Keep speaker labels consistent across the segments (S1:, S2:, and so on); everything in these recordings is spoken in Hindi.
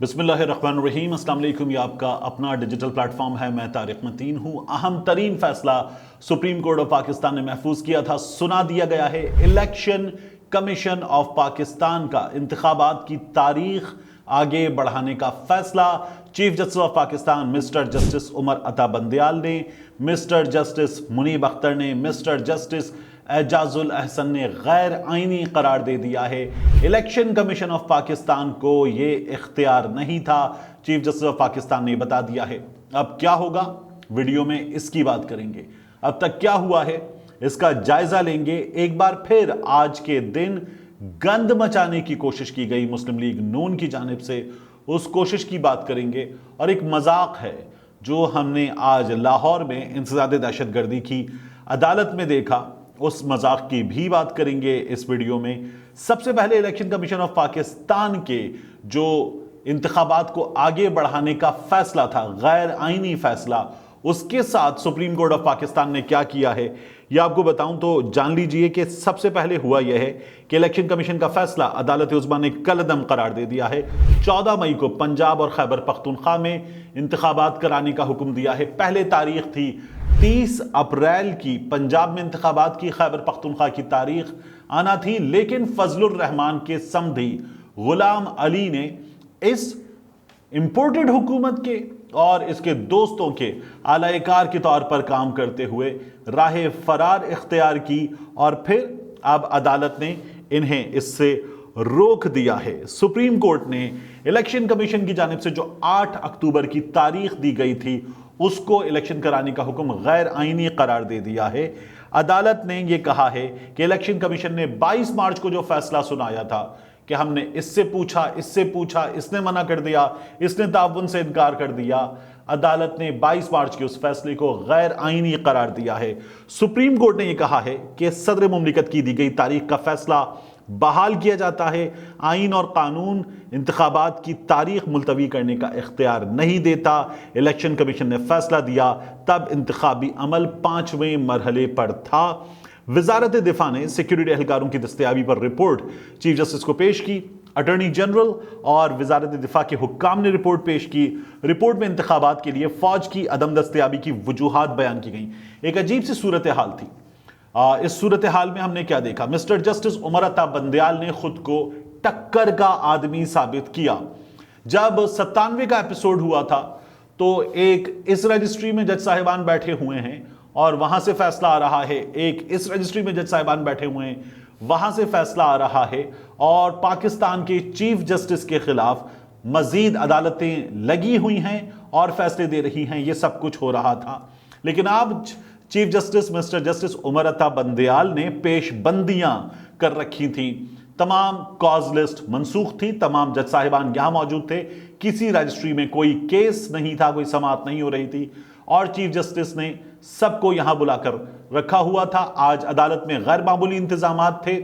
S1: बिस्मिल्लाहिर्रहमानिर्रहीम, अस्सलाम वालेकुम। ये आपका अपना डिजिटल प्लेटफॉर्म है। मैं तारिक मतीन हूँ। अहम तरीन फैसला सुप्रीम कोर्ट ऑफ पाकिस्तान ने महफूज किया था, सुना दिया गया है। इलेक्शन कमीशन ऑफ पाकिस्तान का इंतखाबात की तारीख आगे बढ़ाने का फैसला chief justice of Pakistan mister justice Umar Ata Bandial ने, मिस्टर जस्टिस मुनीब अख्तर ने, मिस्टर जस्टिस एजाजुल अहसन ने गैर आईनी करार दे दिया है। इलेक्शन कमीशन ऑफ पाकिस्तान को ये इख्तियार नहीं था, चीफ जस्टिस ऑफ पाकिस्तान ने बता दिया है। अब क्या होगा, वीडियो में इसकी बात करेंगे। अब तक क्या हुआ है इसका जायजा लेंगे। एक बार फिर आज के दिन गंद मचाने की कोशिश की गई मुस्लिम लीग नून की जानिब से, उस कोशिश की बात करेंगे। और एक मजाक है जो हमने आज लाहौर में इंसदाद दहशतगर्दी की अदालत में देखा, उस मजाक की भी बात करेंगे इस वीडियो में। सबसे पहले इलेक्शन कमीशन ऑफ पाकिस्तान के जो इंतखाबात को आगे बढ़ाने का फैसला था, गैर आईनी फैसला, उसके साथ सुप्रीम कोर्ट ऑफ पाकिस्तान ने क्या किया है यह आपको बताऊं तो जान लीजिए कि सबसे पहले हुआ यह है कि इलेक्शन कमीशन का फैसला अदालत उज़्मा ने कलअदम करार दे दिया है। 14 मई को पंजाब और खैबर पख्तूनख्वा में इंतखाबात कराने का हुक्म दिया है। पहले तारीख थी 30 अप्रैल की पंजाब में इंतखाबात की, खैबर पख्तूनख्वा की तारीख आना थी, लेकिन फजलुर रहमान के समधी गुलाम अली ने इस इंपोर्टेड हुकूमत के और इसके दोस्तों के आलाकार के तौर पर काम करते हुए राह फरार इख्तियार की और फिर अब अदालत ने इन्हें इससे रोक दिया है। सुप्रीम कोर्ट ने इलेक्शन कमीशन की जानिब से जो 8 अक्टूबर की तारीख दी गई थी उसको इलेक्शन कराने का हुक्म गैर आईनी करार दे दिया है। अदालत ने यह कहा है कि इलेक्शन कमीशन ने 22 मार्च को जो फैसला सुनाया था कि हमने इससे पूछा, इसने मना कर दिया, इसने ताउन से इनकार कर दिया, अदालत ने 22 मार्च के उस फैसले को गैर आईनी करार दिया है। सुप्रीम कोर्ट ने यह कहा है कि सदर मुमलिकत की दी गई तारीख का फैसला बहाल किया जाता है। आईन और कानून इंतखाबात की तारीख मुलतवी करने का इख्तियार नहीं देता। इलेक्शन कमीशन ने फैसला दिया तब इंतखाबी अमल 5वें मरहले पर था। वजारत दिफा ने सिक्योरिटी एहलकारों की दस्तयाबी पर रिपोर्ट चीफ जस्टिस को पेश की। अटॉर्नी जनरल और वजारत दिफा के हुक्काम ने रिपोर्ट पेश की। रिपोर्ट में इंतखाबात के लिए फौज की अदम दस्तयाबी की वजूहात बयान की गई। एक अजीब सी सूरत हाल थी। इस सूरत हाल में हमने क्या देखा, मिस्टर जस्टिस उमर अता बंदयाल ने खुद को टक्कर का आदमी साबित किया। जब 97वें का एपिसोड हुआ था तो एक इस रजिस्ट्री में जज साहिबान बैठे हुए हैं और वहां से फैसला आ रहा है, एक इस रजिस्ट्री में जज साहिबान बैठे हुए हैं, वहां से फैसला आ रहा है, और पाकिस्तान के चीफ जस्टिस के खिलाफ मजीद अदालतें लगी हुई हैं और फैसले दे रही हैं। यह सब कुछ हो रहा था, लेकिन अब chief justice mister justice Umar Ata Bandial ने पेशबंदियां कर रखी थी। तमाम कॉज लिस्ट मनसूख थी, तमाम जज साहिबान यहां मौजूद थे, किसी रजिस्ट्री में कोई केस नहीं था, कोई समाअत नहीं हो रही थी और चीफ जस्टिस ने सबको यहां बुलाकर रखा हुआ था। आज अदालत में गैर मामूली इंतजामात थे,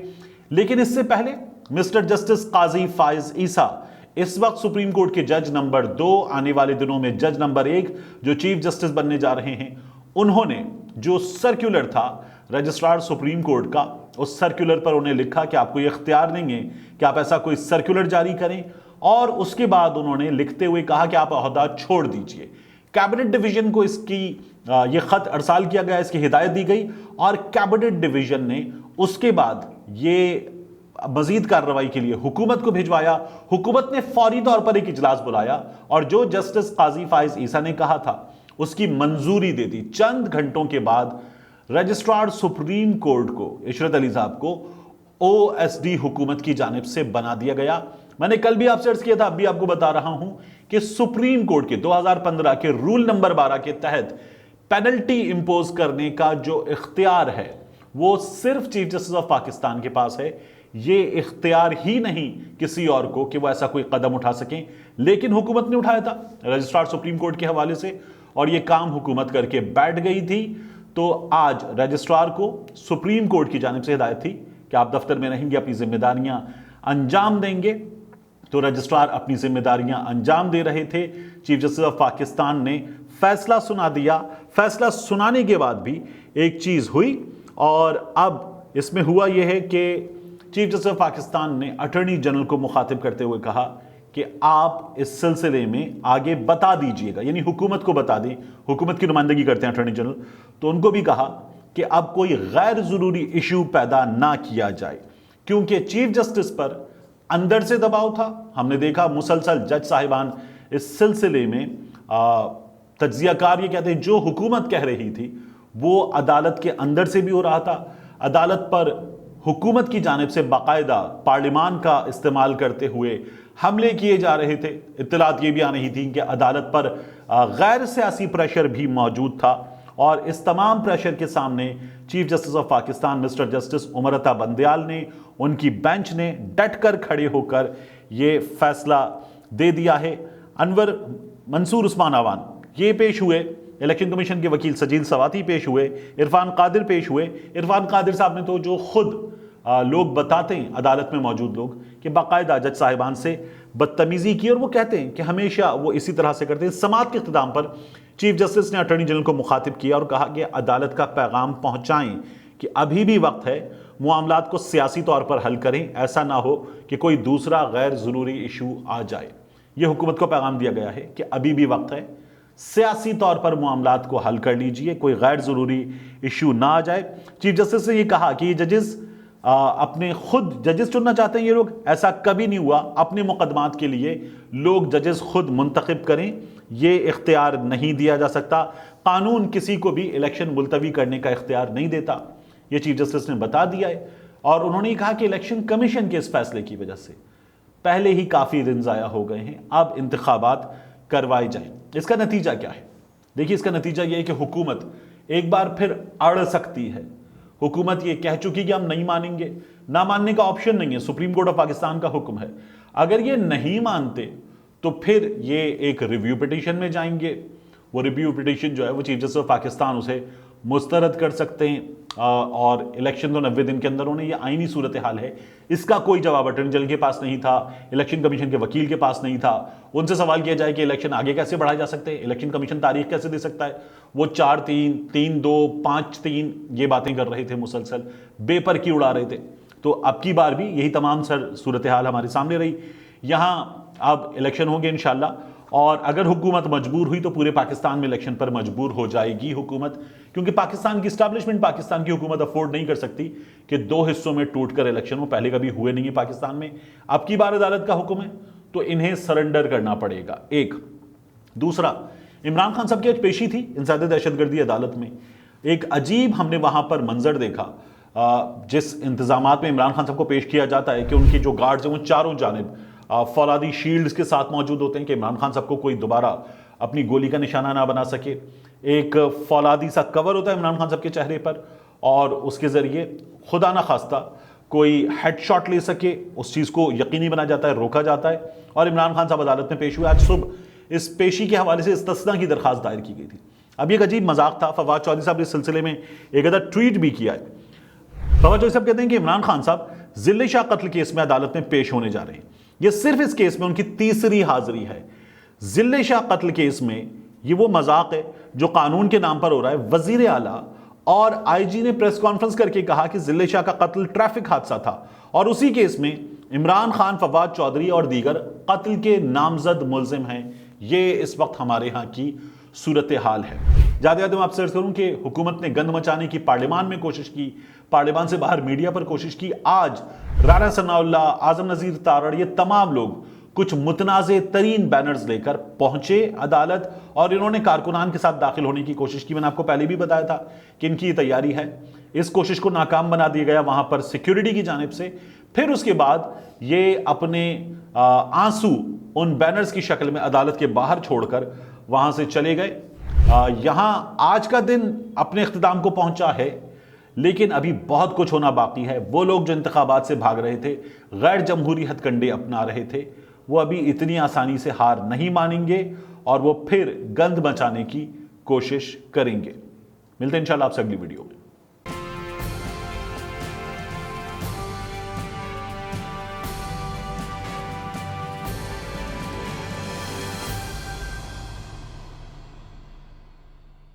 S1: लेकिन इससे पहले मिस्टर जस्टिस काजी फाइज ईसा, इस वक्त सुप्रीम कोर्ट के जज नंबर 2, आने वाले दिनों में जज नंबर 1 जो चीफ जस्टिस बनने जा रहे हैं, उन्होंने जो सर्कुलर था रजिस्ट्रार सुप्रीम कोर्ट का, उस सर्कुलर पर उन्हें लिखा कि आपको यह इख्तियार नहीं है कि आप ऐसा कोई सर्कुलर जारी करें, और उसके बाद उन्होंने लिखते हुए कहा कि आप ओहदा छोड़ दीजिए। कैबिनेट डिवीजन को इसकी यह खत अरसाल किया गया, इसकी हिदायत दी गई और कैबिनेट डिवीजन ने उसके बाद ये मजीद कार्रवाई के लिए हुकूमत को भिजवाया। हुकूमत ने फौरी तौर पर एक इजलास बुलाया और जो जस्टिस काजी फाइज ईसा ने कहा था उसकी मंजूरी दे दी। चंद घंटों के बाद रजिस्ट्रार सुप्रीम कोर्ट को, इशरत अली साहब को, OSD हुकूमत की जानिब से बना दिया गया। मैंने कल भी आपसे अर्ज किया था, अब भी आपको बता रहा हूं कि सुप्रीम कोर्ट के 2015 के रूल नंबर 12 के तहत पेनल्टी इंपोज करने का जो इख्तियार है वो सिर्फ चीफ जस्टिस ऑफ पाकिस्तान के पास है। ये इख्तियार ही नहीं किसी और को कि वो ऐसा कोई कदम उठा सकें, लेकिन हुकूमत ने उठाया था रजिस्ट्रार सुप्रीम कोर्ट के हवाले से और ये काम हुकूमत करके बैठ गई थी। तो आज रजिस्ट्रार को सुप्रीम कोर्ट की जानिब से हिदायत थी कि आप दफ्तर में रहेंगे, अपनी जिम्मेदारियां अंजाम देंगे। तो रजिस्ट्रार अपनी जिम्मेदारियां अंजाम दे रहे थे। चीफ जस्टिस ऑफ पाकिस्तान ने फैसला सुना दिया। फैसला सुनाने के बाद भी एक चीज हुई और अब इसमें हुआ यह है कि चीफ जस्टिस ऑफ पाकिस्तान ने अटॉर्नी जनरल को मुखातिब करते हुए कहा कि आप इस सिलसिले में आगे बता दीजिएगा, यानी हुकूमत को बता दी, हुकूमत की नुमाइंदगी करते हैं अटॉर्नी जनरल, तो उनको भी कहा कि अब कोई गैर जरूरी इशू पैदा ना किया जाए, क्योंकि चीफ जस्टिस पर अंदर से दबाव था। हमने देखा मुसलसल जज साहिबान इस सिलसिले में तज्जियाकार ये कहते हैं जो हुकूमत कह रही थी वो अदालत के अंदर से भी हो रहा था। अदालत पर हुकूमत की जानिब से बाकायदा पार्लिमान का इस्तेमाल करते हुए हमले किए जा रहे थे। इत्तलात ये भी आ रही थी कि अदालत पर गैर सियासी प्रेशर भी मौजूद था, और इस तमाम प्रेशर के सामने chief justice of Pakistan mister justice Umar Ata Bandial ने, उनकी बेंच ने डट कर खड़े होकर ये फैसला दे दिया है। अनवर मंसूर उस्मान अवान ये पेश हुए, इलेक्शन कमीशन के वकील सजील सवाती पेश हुए, इरफान कादिर पेश हुए। इरफान कादिर साहब ने तो जो खुद लोग बताते हैं अदालत में मौजूद लोग कि बाकायदा जज साहिबान से बदतमीजी की, और वो कहते हैं कि हमेशा वो इसी तरह से करते हैं। समाअत के इख्तिताम पर चीफ जस्टिस ने अटॉर्नी जनरल को मुखातिब किया और कहा कि अदालत का पैगाम पहुंचाएं कि अभी भी वक्त है, मामलात को सियासी तौर पर हल करें, ऐसा ना हो कि कोई दूसरा गैर ज़रूरी इशू आ जाए। ये हुकूमत को पैगाम दिया गया है कि अभी भी वक्त है, सियासी तौर पर मामलात को हल कर लीजिए, कोई गैर ज़रूरी इशू ना आ जाए। चीफ जस्टिस ने ये कहा कि ये जजेस अपने खुद जजेस चुनना चाहते हैं, ये लोग, ऐसा कभी नहीं हुआ। अपने मुकदमात के लिए लोग जजेस खुद मुंतखब करें, ये इख्तियार नहीं दिया जा सकता। कानून किसी को भी इलेक्शन मुलतवी करने का इख्तियार नहीं देता, ये चीफ जस्टिस ने बता दिया है। और उन्होंने कहा कि इलेक्शन कमीशन के इस फैसले की वजह से पहले ही काफ़ी दिन ज़ाया हो गए हैं, अब इंतखाबात करवाए जाएं। इसका नतीजा क्या है? देखिए, इसका नतीजा यह है कि हुकूमत एक बार फिर अड़ सकती है। हुकूमत ये कह चुकी कि हम नहीं मानेंगे, ना मानने का ऑप्शन नहीं है, सुप्रीम कोर्ट ऑफ पाकिस्तान का हुक्म है। अगर ये नहीं मानते तो फिर ये एक रिव्यू पिटीशन में जाएंगे। वो रिव्यू पिटीशन जो है वो चीफ जस्टिस ऑफ पाकिस्तान उसे मुस्तरद कर सकते हैं, और इलेक्शन तो 90 दिन के अंदर होने, ये आईनी सूरत हाल है। इसका कोई जवाब अटॉर्नी जनरल के पास नहीं था, इलेक्शन कमीशन के वकील के पास नहीं था। उनसे सवाल किया जाए कि इलेक्शन आगे कैसे बढ़ाए जा सकते हैं, इलेक्शन कमीशन तारीख कैसे दे सकता है, वो 4-3, 3-2, 5-3 ये बातें कर रहे थे, मुसलसल बेपर की उड़ा रहे थे। तो अब की बार भी यही तमाम सूरत हाल हमारे सामने रही। यहाँ अब इलेक्शन होंगे इंशाल्लाह, और अगर हुकूमत मजबूर हुई तो पूरे पाकिस्तान में इलेक्शन पर मजबूर हो जाएगी हुकूमत, क्योंकि पाकिस्तान की इस्टेब्लिशमेंट, पाकिस्तान की हुकूमत अफोर्ड नहीं कर सकती कि 2 हिस्सों में टूटकर इलेक्शन हो। पहले कभी हुए नहीं है पाकिस्तान में, अब की बार अदालत का हुक्म है तो इन्हें सरेंडर करना पड़ेगा। एक दूसरा, इमरान खान साहब की आज पेशी थी इंसादे दहशतगर्दी अदालत में। एक अजीब हमने वहां पर मंजर देखा, जिस इंतजामात में इमरान खान साहब को पेश किया जाता है कि उनके जो गार्ड्स हैं वो चारों जानिब फौलादी शील्ड्स के साथ मौजूद होते हैं कि इमरान खान साहब को कोई दोबारा अपनी गोली का निशाना ना बना सके। एक फौलादी सा कवर होता है इमरान खान साहब के चेहरे पर, और उसके ज़रिए खुदा ना खास्ता कोई हेडशॉट ले सके, उस चीज़ को यकीनी बनाया जाता है, रोका जाता है। और इमरान खान साहब अदालत में पेश हुए। आज सुबह इस पेशी के हवाले से इस्तस्ना की दरख्वास्त दायर की गई थी। अब एक अजीब मजाक था, फवाद चौधरी साहब ने इस सिलसिले में एक अदर ट्वीट भी किया है। फवाद चौधरी साहब कहते हैं कि इमरान खान साहब जिले शाह कत्ल केस में अदालत में पेश होने जा रहे हैं। ये सिर्फ इस केस में उनकी तीसरी हाजिरी है। जिले शाह कत्ल केस में ये वो मजाक है जो कानून के नाम पर हो रहा है। वजीर आला और आईजी ने प्रेस कॉन्फ्रेंस करके कहा कि जिले शाह का कत्ल ट्रैफिक हादसा था, और उसी केस में इमरान खान, फवाद चौधरी और दीगर कत्ल के नामजद मुलजिम हैं। ये इस वक्त हमारे यहाँ की सूरत हाल है। ज़्यादा मैं आपसे अर्ज करूं कि हुकूमत ने गंद मचाने की पार्लियामान में कोशिश की, पार्लियामान से बाहर मीडिया पर कोशिश की। आज राना सनाउल्लाह, आजम नज़ीर तारड़, ये तमाम लोग कुछ मुतनाज़े तरीन बैनर्स लेकर पहुंचे अदालत, और इन्होंने कारकुनान के साथ दाखिल होने की कोशिश की। मैंने आपको पहले भी बताया था कि इनकी तैयारी है। इस कोशिश को नाकाम बना दिया गया वहां पर सिक्योरिटी की जानिब से। फिर उसके बाद ये अपने आंसू उन बैनर्स की शक्ल में अदालत के बाहर छोड़कर वहां से चले गए। यहां आज का दिन अपने इख्तिताम को पहुंचा है, लेकिन अभी बहुत कुछ होना बाकी है। वो लोग जो इंतखाबात से भाग रहे थे, गैर जमहूरी हथकंडे अपना रहे थे, वो अभी इतनी आसानी से हार नहीं मानेंगे और वो फिर गंद मचाने की कोशिश करेंगे। मिलते हैं इंशाल्लाह आपसे अगली वीडियो में।